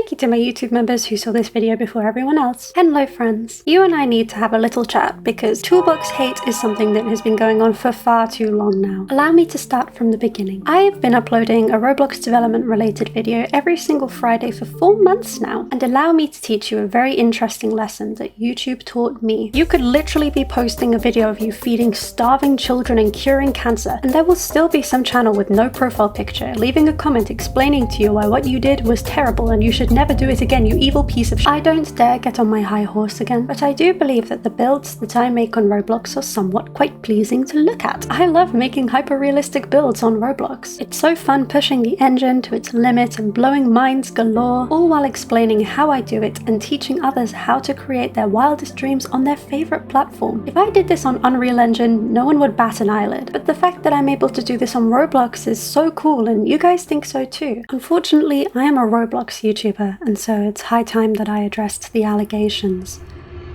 thank you to my YouTube members who saw this video before everyone else. Hello friends. You and I need to have a little chat because Toolbox hate is something that has been going on for far too long now. Allow me to start from the beginning. I have been uploading a Roblox development related video every single Friday for 4 months now, and allow me to teach you a very interesting lesson that YouTube taught me. You could literally be posting a video of you feeding starving children and curing cancer, and there will still be some channel with no profile picture leaving a comment explaining to you why what you did was terrible and you should never do it again, you evil piece of I don't dare get on my high horse again, but I do believe that the builds that I make on Roblox are somewhat quite pleasing to look at. I love making hyper-realistic builds on Roblox. It's so fun pushing the engine to its limit and blowing minds galore, all while explaining how I do it and teaching others how to create their wildest dreams on their favorite platform. If I did this on Unreal Engine, no one would bat an eyelid, but the fact that I'm able to do this on Roblox is so cool, and you guys think so too. Unfortunately, I am a Roblox YouTuber, and so it's high time that I addressed the allegations.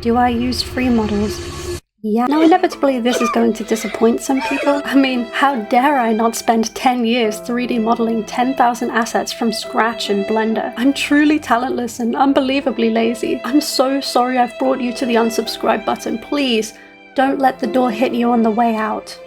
Do I use Freemodels? Yeah. Now inevitably this is going to disappoint some people. I mean, how dare I not spend 10 years 3D modeling 10,000 assets from scratch in Blender? I'm truly talentless and unbelievably lazy. I'm so sorry I've brought you to the unsubscribe button. Please, don't let the door hit you on the way out.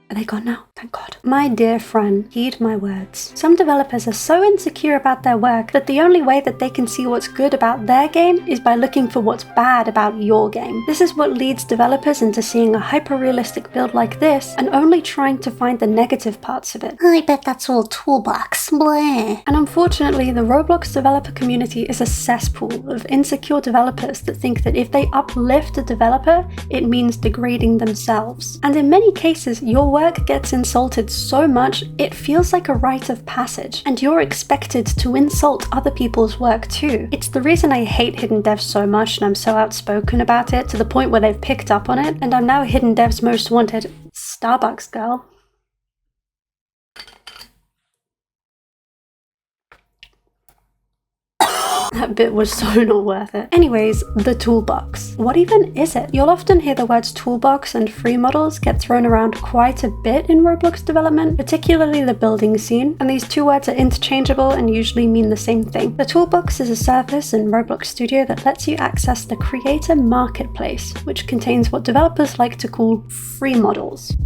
Are they gone now? Thank God. My dear friend, heed my words. Some developers are so insecure about their work that the only way that they can see what's good about their game is by looking for what's bad about your game. This is what leads developers into seeing a hyper-realistic build like this and only trying to find the negative parts of it. I bet that's all Toolbox. Bleh. And unfortunately, the Roblox developer community is a cesspool of insecure developers that think that if they uplift a developer, it means degrading themselves. And in many cases, your work gets insulted so much it feels like a rite of passage, and you're expected to insult other people's work too. It's the reason I hate hidden devs so much, and I'm so outspoken about it to the point where they've picked up on it, and I'm now hidden dev's most wanted Starbucks girl. That bit was so not worth it. Anyways, the toolbox. What even is it? You'll often hear the words toolbox and Freemodels get thrown around quite a bit in Roblox development, particularly the building scene, and these two words are interchangeable and usually mean the same thing. The toolbox is a service in Roblox Studio that lets you access the creator marketplace, which contains what developers like to call Freemodels.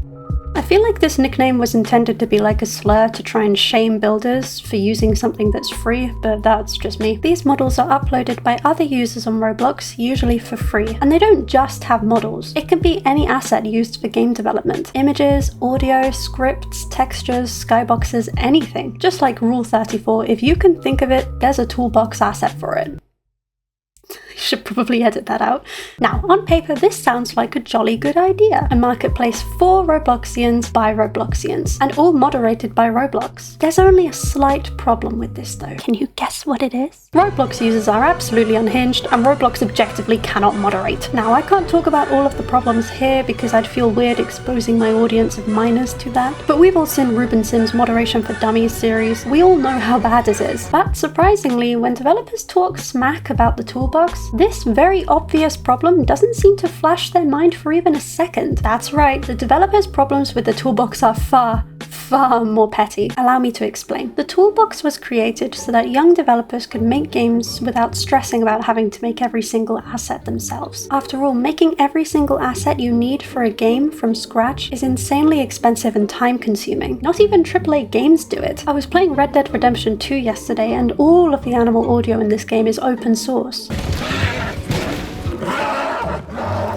I feel like this nickname was intended to be like a slur to try and shame builders for using something that's free, but that's just me. These models are uploaded by other users on Roblox, usually for free, and they don't just have models. It can be any asset used for game development. Images, audio, scripts, textures, skyboxes, anything. Just like Rule 34, if you can think of it, there's a toolbox asset for it. I should probably edit that out. Now, on paper, this sounds like a jolly good idea. A marketplace for Robloxians by Robloxians, and all moderated by Roblox. There's only a slight problem with this though. Can you guess what it is? Roblox users are absolutely unhinged, and Roblox objectively cannot moderate. Now, I can't talk about all of the problems here because I'd feel weird exposing my audience of minors to that, but we've all seen Ruben Sim's Moderation for Dummies series. We all know how bad it is. But surprisingly, when developers talk smack about the toolbox, this very obvious problem doesn't seem to flash their mind for even a second. That's right, the developers' problems with the toolbox are far more petty. Allow me to explain. The toolbox was created so that young developers could make games without stressing about having to make every single asset themselves. After all, making every single asset you need for a game from scratch is insanely expensive and time-consuming. Not even AAA games do it. I was playing Red Dead Redemption 2 yesterday, and all of the animal audio in this game is open source.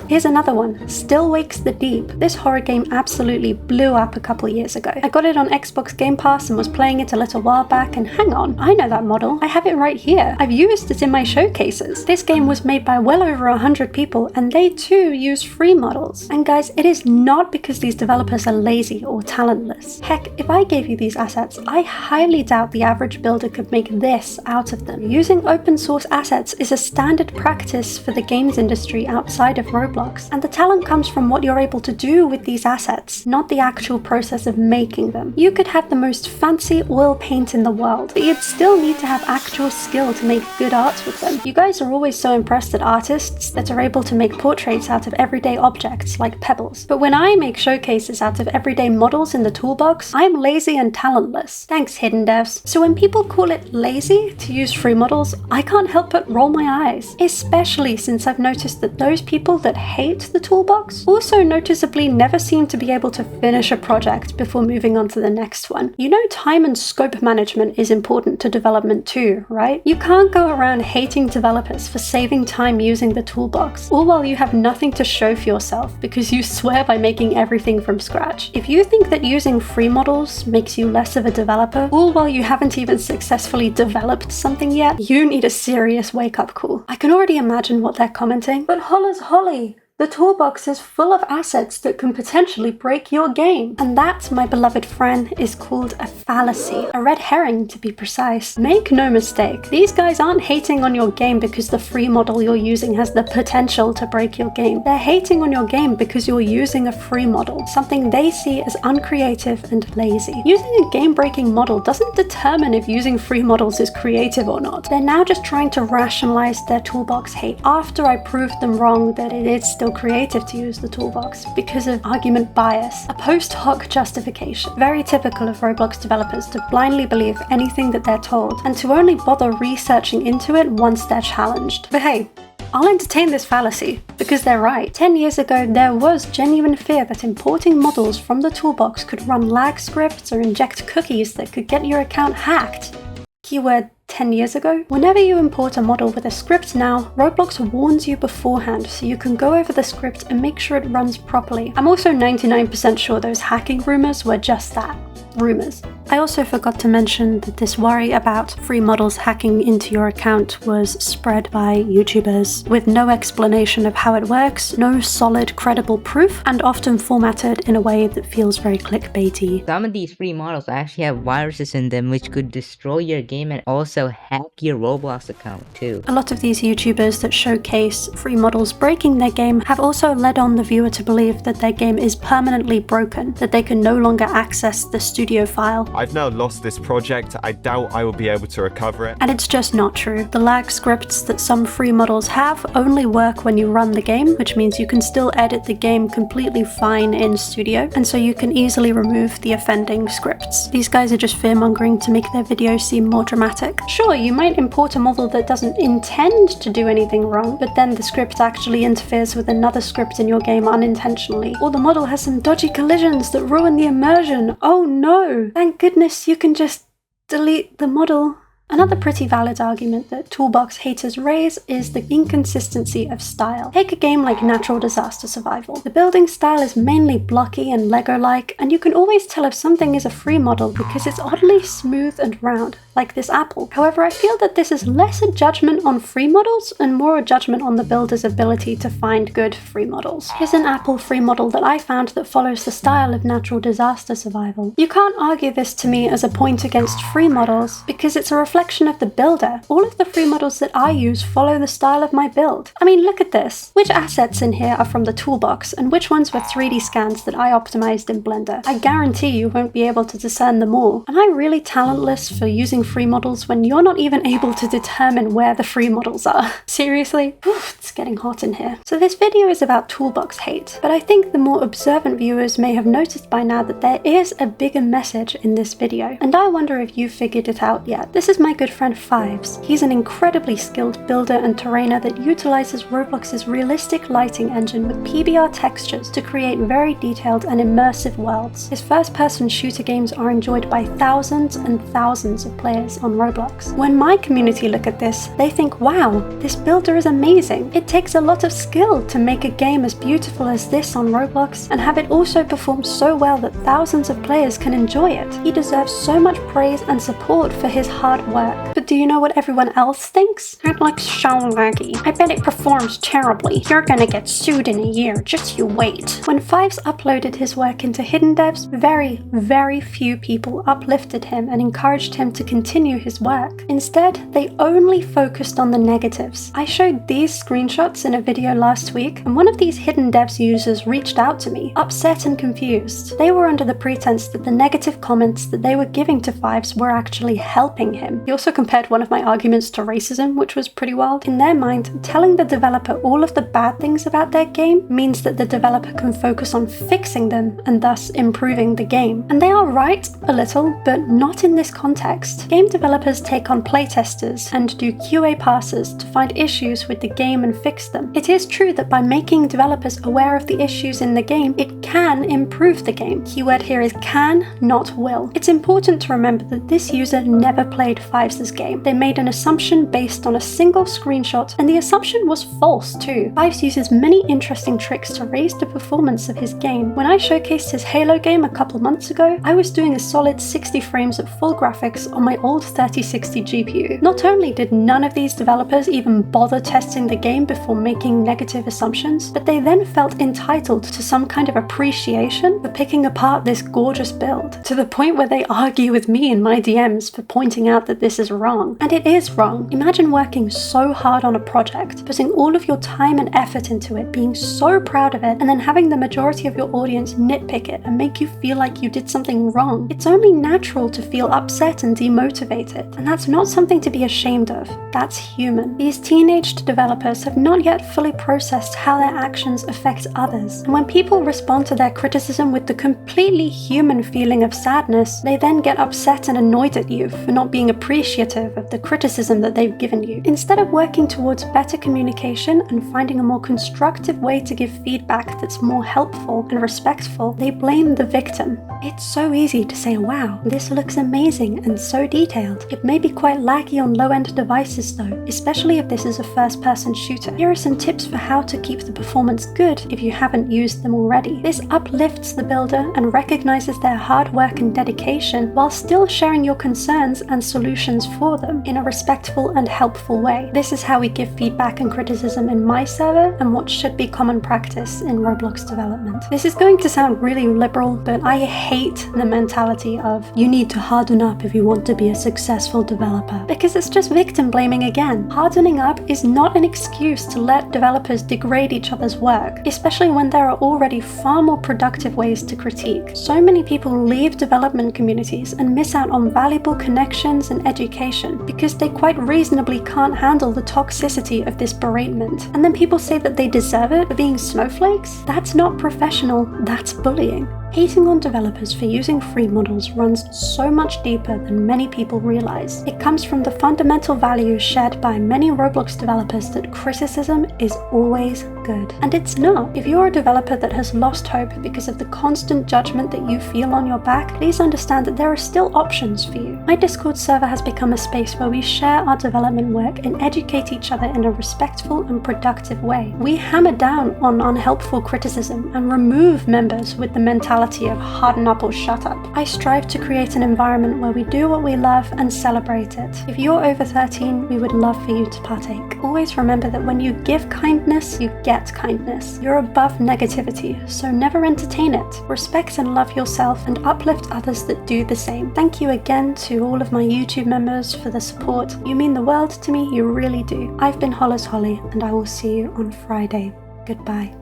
Here's another one, Still Wakes the Deep. This horror game absolutely blew up a couple years ago. I got it on Xbox Game Pass and was playing it a little while back, and hang on, I know that model. I have it right here. I've used it in my showcases. This game was made by well over 100 people, and they too use Freemodels. And guys, it is not because these developers are lazy or talentless. Heck, if I gave you these assets, I highly doubt the average builder could make this out of them. Using open source assets is a standard practice for the games industry outside of Roblox. Roblox, and the talent comes from what you're able to do with these assets, not the actual process of making them. You could have the most fancy oil paint in the world, but you'd still need to have actual skill to make good art with them. You guys are always so impressed at artists that are able to make portraits out of everyday objects like pebbles, but when I make showcases out of everyday models in the toolbox, I'm lazy and talentless. Thanks, hidden devs. So when people call it lazy to use Freemodels, I can't help but roll my eyes, especially since I've noticed that those people that hate the toolbox also noticeably never seem to be able to finish a project before moving on to the next one. You know, time and scope management is important to development too, right? You can't go around hating developers for saving time using the toolbox, all while you have nothing to show for yourself because you swear by making everything from scratch. If you think that using Freemodels makes you less of a developer, all while you haven't even successfully developed something yet, you need a serious wake-up call. I can already imagine what they're commenting, but Holler's Holly! The toolbox is full of assets that can potentially break your game. And that, my beloved friend, is called a fallacy. A red herring, to be precise. Make no mistake, these guys aren't hating on your game because the free model you're using has the potential to break your game. They're hating on your game because you're using a free model, something they see as uncreative and lazy. Using a game-breaking model doesn't determine if using free models is creative or not. They're now just trying to rationalize their toolbox hate after I proved them wrong that it is still creative to use the toolbox because of argument bias, a post hoc justification. Very typical of Roblox developers to blindly believe anything that they're told and to only bother researching into it once they're challenged. But hey, I'll entertain this fallacy, because they're right. 10 years ago, there was genuine fear that importing models from the toolbox could run lag scripts or inject cookies that could get your account hacked. Keyword 10 years ago. Whenever you import a model with a script now, Roblox warns you beforehand so you can go over the script and make sure it runs properly. I'm also 99% sure those hacking rumors were just that. Rumors. I also forgot to mention that this worry about Freemodels hacking into your account was spread by YouTubers with no explanation of how it works, no solid credible proof, and often formatted in a way that feels very clickbaity. Some of these free models actually have viruses in them which could destroy your game and also hack your Roblox account too. A lot of these YouTubers that showcase free models breaking their game have also led on the viewer to believe that their game is permanently broken, that they can no longer access the studio file. I've now lost this project. I doubt I will be able to recover it. And it's just not true. The lag scripts that some free models have only work when you run the game, which means you can still edit the game completely fine in Studio, and so you can easily remove the offending scripts. These guys are just fearmongering to make their videos seem more dramatic. Sure, you might import a model that doesn't intend to do anything wrong, but then the script actually interferes with another script in your game unintentionally, or the model has some dodgy collisions that ruin the immersion. Oh no! Thank goodness you can just delete the model. Another pretty valid argument that Toolbox haters raise is the inconsistency of style. Take a game like Natural Disaster Survival. The building style is mainly blocky and Lego-like, and you can always tell if something is a free model because it's oddly smooth and round, like this apple. However, I feel that this is less a judgment on free models and more a judgment on the builder's ability to find good free models. Here's an apple free model that I found that follows the style of Natural Disaster Survival. You can't argue this to me as a point against free models because it's a reflection of the builder. All of the free models that I use follow the style of my build. I mean, look at this. Which assets in here are from the toolbox and which ones were 3D scans that I optimized in Blender? I guarantee you won't be able to discern them all. Am I really talentless for using free models when you're not even able to determine where the free models are? Seriously? Oof, it's getting hot in here. So this video is about toolbox hate, but I think the more observant viewers may have noticed by now that there is a bigger message in this video, and I wonder if you've figured it out yet. This is my good friend Fives. He's an incredibly skilled builder and terrainer that utilizes Roblox's realistic lighting engine with PBR textures to create very detailed and immersive worlds. His first-person shooter games are enjoyed by thousands and thousands of players on Roblox. When my community look at this, they think, wow, this builder is amazing. It takes a lot of skill to make a game as beautiful as this on Roblox and have it also perform so well that thousands of players can enjoy it. He deserves so much praise and support for his hard work. But do you know what everyone else thinks? It looks so laggy. I bet it performs terribly. You're gonna get sued in a year, just you wait. When Fives uploaded his work into Hidden Devs, very few people uplifted him and encouraged him to continue continue his work. Instead, they only focused on the negatives. I showed these screenshots in a video last week, and one of these hidden devs users reached out to me, upset and confused. They were under the pretense that the negative comments that they were giving to Fives were actually helping him. He also compared one of my arguments to racism, which was pretty wild. In their mind, telling the developer all of the bad things about their game means that the developer can focus on fixing them and thus improving the game. And they are right, a little, but not in this context. Game developers take on playtesters and do QA passes to find issues with the game and fix them. It is true that by making developers aware of the issues in the game, it can improve the game. Keyword here is can, not will. It's important to remember that this user never played Fives' game. They made an assumption based on a single screenshot, and the assumption was false too. Fives uses many interesting tricks to raise the performance of his game. When I showcased his Halo game a couple months ago, I was doing a solid 60 frames at full graphics on my old 3060 GPU. Not only did none of these developers even bother testing the game before making negative assumptions, but they then felt entitled to some kind of appreciation for picking apart this gorgeous build, to the point where they argue with me in my DMs for pointing out that this is wrong. And it is wrong. Imagine working so hard on a project, putting all of your time and effort into it, being so proud of it, and then having the majority of your audience nitpick it and make you feel like you did something wrong. It's only natural to feel upset and demotivated, and that's not something to be ashamed of. That's human. These teenaged developers have not yet fully processed how their actions affect others, and when people respond to their criticism with the completely human feeling of sadness, they then get upset and annoyed at you for not being appreciative of the criticism that they've given you. Instead of working towards better communication and finding a more constructive way to give feedback that's more helpful and respectful, they blame the victim. It's so easy to say, wow, this looks amazing and so detailed. It may be quite laggy on low-end devices though, especially if this is a first-person shooter. Here are some tips for how to keep the performance good if you haven't used them already. This uplifts the builder and recognizes their hard work and dedication while still sharing your concerns and solutions for them in a respectful and helpful way. This is how we give feedback and criticism in my server and what should be common practice in Roblox development. This is going to sound really liberal, but I hate the mentality of you need to harden up if you want to be a successful developer, because it's just victim blaming again. Hardening up is not an excuse to let developers degrade each other's work, especially when there are already far more productive ways to critique. So many people leave development communities and miss out on valuable connections and education because they quite reasonably can't handle the toxicity of this beratement. And then people say that they deserve it for being snowflakes? That's not professional, that's bullying. Hating on developers for using Freemodels runs so much deeper than many people realize. It comes from the fundamental value shared by many Roblox developers that criticism is always good. And it's not. If you're a developer that has lost hope because of the constant judgment that you feel on your back, please understand that there are still options for you. My Discord server has become a space where we share our development work and educate each other in a respectful and productive way. We hammer down on unhelpful criticism and remove members with the mentality of harden up or shut up. I strive to create an environment where we do what we love and celebrate it. If you're over 13, we would love for you to partake. Always remember that when you give kindness, you get kindness. You're above negativity, so never entertain it. Respect and love yourself and uplift others that do the same. Thank you again to all of my YouTube members for the support. You mean the world to me, you really do. I've been Hollis Holly, and I will see you on Friday. Goodbye.